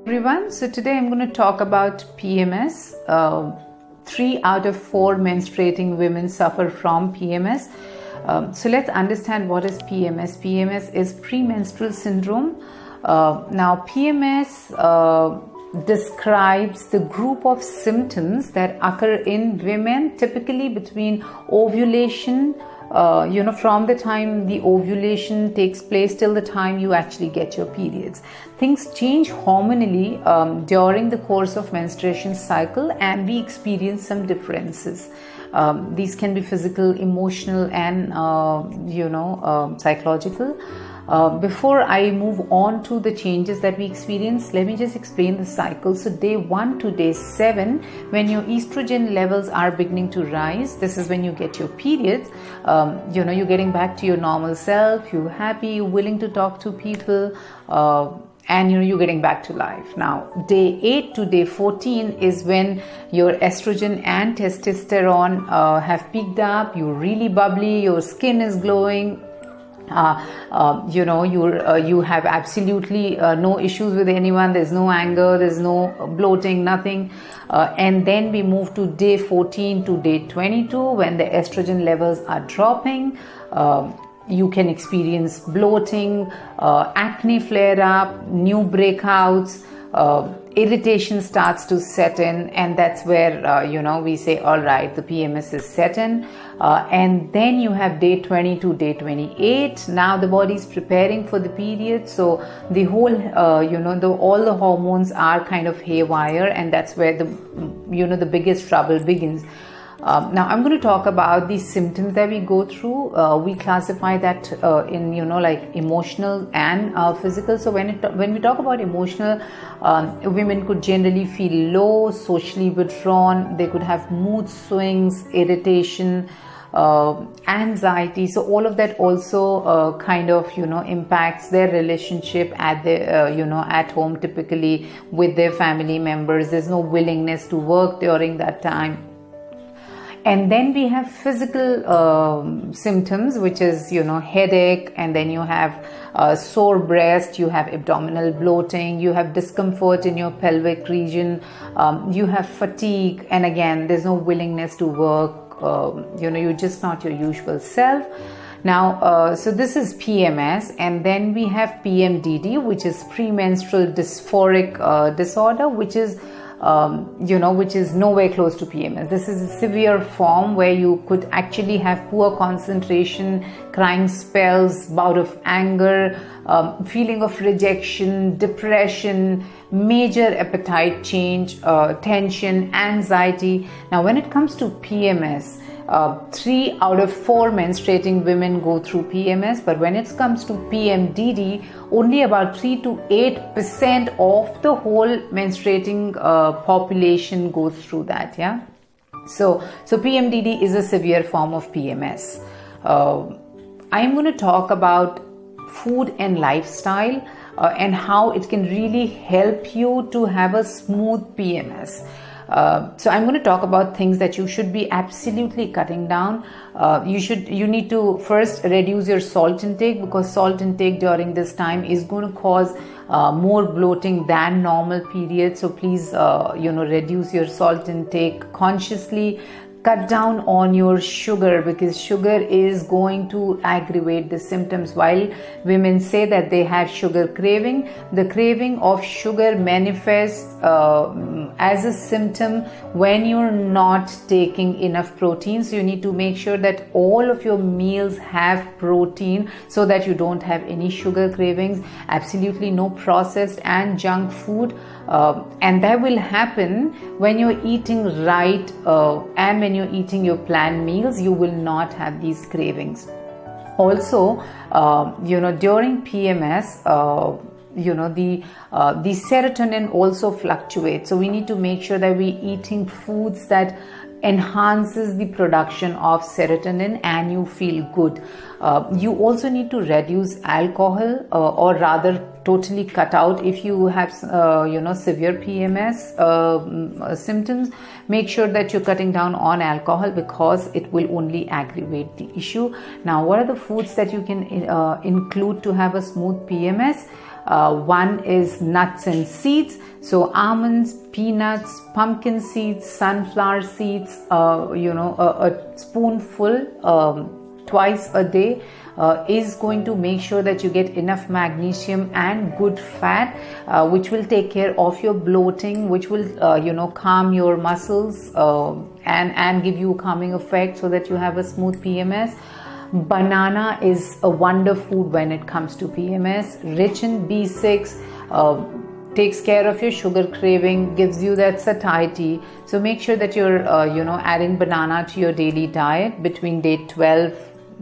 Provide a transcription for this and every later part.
Everyone, so today I'm going to talk about PMS. 3 out of 4 menstruating women suffer from PMS. So let's understand what is PMS. PMS is premenstrual syndrome. Now PMS describes the group of symptoms that occur in women typically between ovulation, from the time the ovulation takes place till the time you actually get your periods. Things change hormonally during the course of menstruation cycle, and we experience some differences. These can be physical, emotional, and psychological. Before I move on to the changes that we experience, let me just explain the cycle. So day 1 to day 7, when your estrogen levels are beginning to rise, this is when you get your periods. You're getting back to your normal self, you're happy, you're willing to talk to people, and you're getting back to life. Now day 8 to day 14 is when your estrogen and testosterone have peaked up, you're really bubbly, your skin is glowing. You have absolutely no issues with anyone. There's no anger, there's no bloating, nothing. And then we move to day 14 to day 22 when the estrogen levels are dropping. You can experience bloating, acne flare up, new breakouts, irritation starts to set in, and that's where we say, all right, the PMS is set in. And then you have day 20 to day 28. Now the body is preparing for the period, so the whole all the hormones are kind of haywire, and that's where the biggest trouble begins. Now I'm going to talk about the symptoms that we go through. We classify that in emotional and physical. So when we talk about emotional, women could generally feel low, socially withdrawn. They could have mood swings, irritation, anxiety. So all of that also impacts their relationship at at home, typically with their family members. There's no willingness to work during that time. And then we have physical symptoms, which is, headache, and then you have sore breast, you have abdominal bloating, you have discomfort in your pelvic region, you have fatigue, and again, there's no willingness to work, you're just not your usual self. Now, so this is PMS, and then we have PMDD, which is premenstrual dysphoric disorder, which is nowhere close to PMS. This is a severe form where you could actually have poor concentration, crying spells, bout of anger, feeling of rejection, depression, major appetite change, tension, anxiety. Now, when it comes to PMS, 3 out of 4 menstruating women go through PMS, but when it comes to PMDD, only about 3 to 8% of the whole menstruating population goes through that. Yeah. So PMDD is a severe form of PMS. I'm going to talk about food and lifestyle and how it can really help you to have a smooth PMS. So I'm going to talk about things that you should be absolutely cutting down. You need to first reduce your salt intake, because salt intake during this time is going to cause more bloating than normal periods. So please, reduce your salt intake consciously. Cut down on your sugar, because sugar is going to aggravate the symptoms. While women say that they have sugar craving, the craving of sugar manifests as a symptom when you're not taking enough protein. So you need to make sure that all of your meals have protein so that you don't have any sugar cravings. Absolutely no processed and junk food. And that will happen when you're eating right, and when you're eating your planned meals, you will not have these cravings. Also, during PMS, the serotonin also fluctuates. So we need to make sure that we're eating foods that enhances the production of serotonin and you feel good. You also need to reduce alcohol, or rather totally cut out if you have severe PMS symptoms. Make sure that you're cutting down on alcohol, because it will only aggravate the issue. Now, what are the foods that you can include to have a smooth PMS? One is nuts and seeds, so almonds, peanuts, pumpkin seeds, sunflower seeds, a spoonful twice a day is going to make sure that you get enough magnesium and good fat, which will take care of your bloating, which will calm your muscles and give you a calming effect so that you have a smooth PMS. Banana is a wonder food when it comes to PMS, rich in B6, takes care of your sugar craving, gives you that satiety. So make sure that you're adding banana to your daily diet between day 12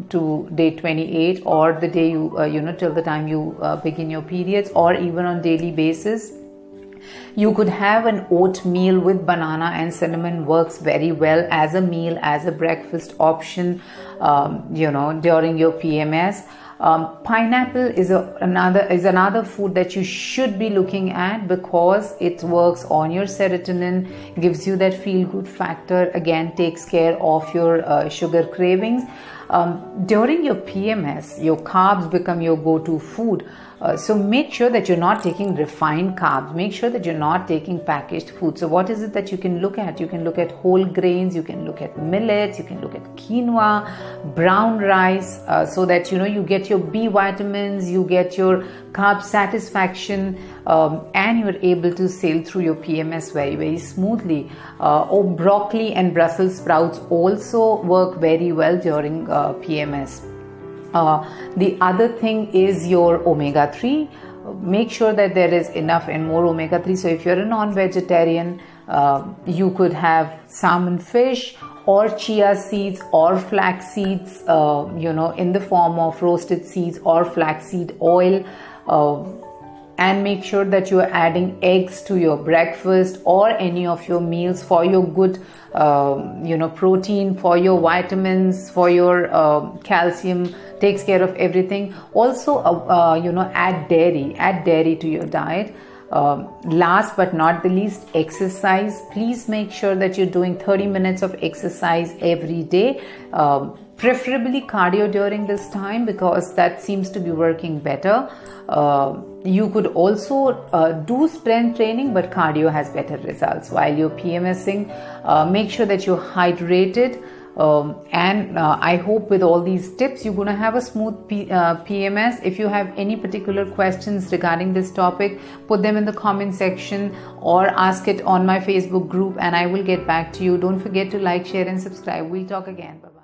to day 28, or the day you till the time you begin your periods, or even on daily basis. You could have an oatmeal with banana and cinnamon, works very well as a meal, as a breakfast option, during your PMS. Pineapple is another food that you should be looking at, because it works on your serotonin, gives you that feel good factor, again takes care of your sugar cravings. During your PMS, your carbs become your go-to food. So make sure that you're not taking refined carbs. Make sure that you're not taking packaged food. So what is it that you can look at? You can look at whole grains, you can look at millets, you can look at quinoa, brown rice, so that you get your B vitamins, you get your carb satisfaction, and you're able to sail through your PMS very, very smoothly. Or broccoli and Brussels sprouts also work very well during PMS. The other thing is your omega-3. Make sure that there is enough and more omega-3. So if you're a non-vegetarian, you could have salmon fish or chia seeds or flax seeds, in the form of roasted seeds or flaxseed oil. And make sure that you are adding eggs to your breakfast or any of your meals for your good protein, for your vitamins, for your calcium, takes care of everything. Also add dairy to your diet. Last but not the least, exercise. Please make sure that you're doing 30 minutes of exercise every day, preferably cardio during this time, because that seems to be working better. You could also do strength training, but cardio has better results while you're PMSing. Make sure that you're hydrated. And I hope with all these tips you're going to have a smooth PMS. If you have any particular questions regarding this topic, put them in the comment section or ask it on my Facebook group, and I will get back to you. Don't forget to like, share and subscribe. We'll talk again. Bye-bye.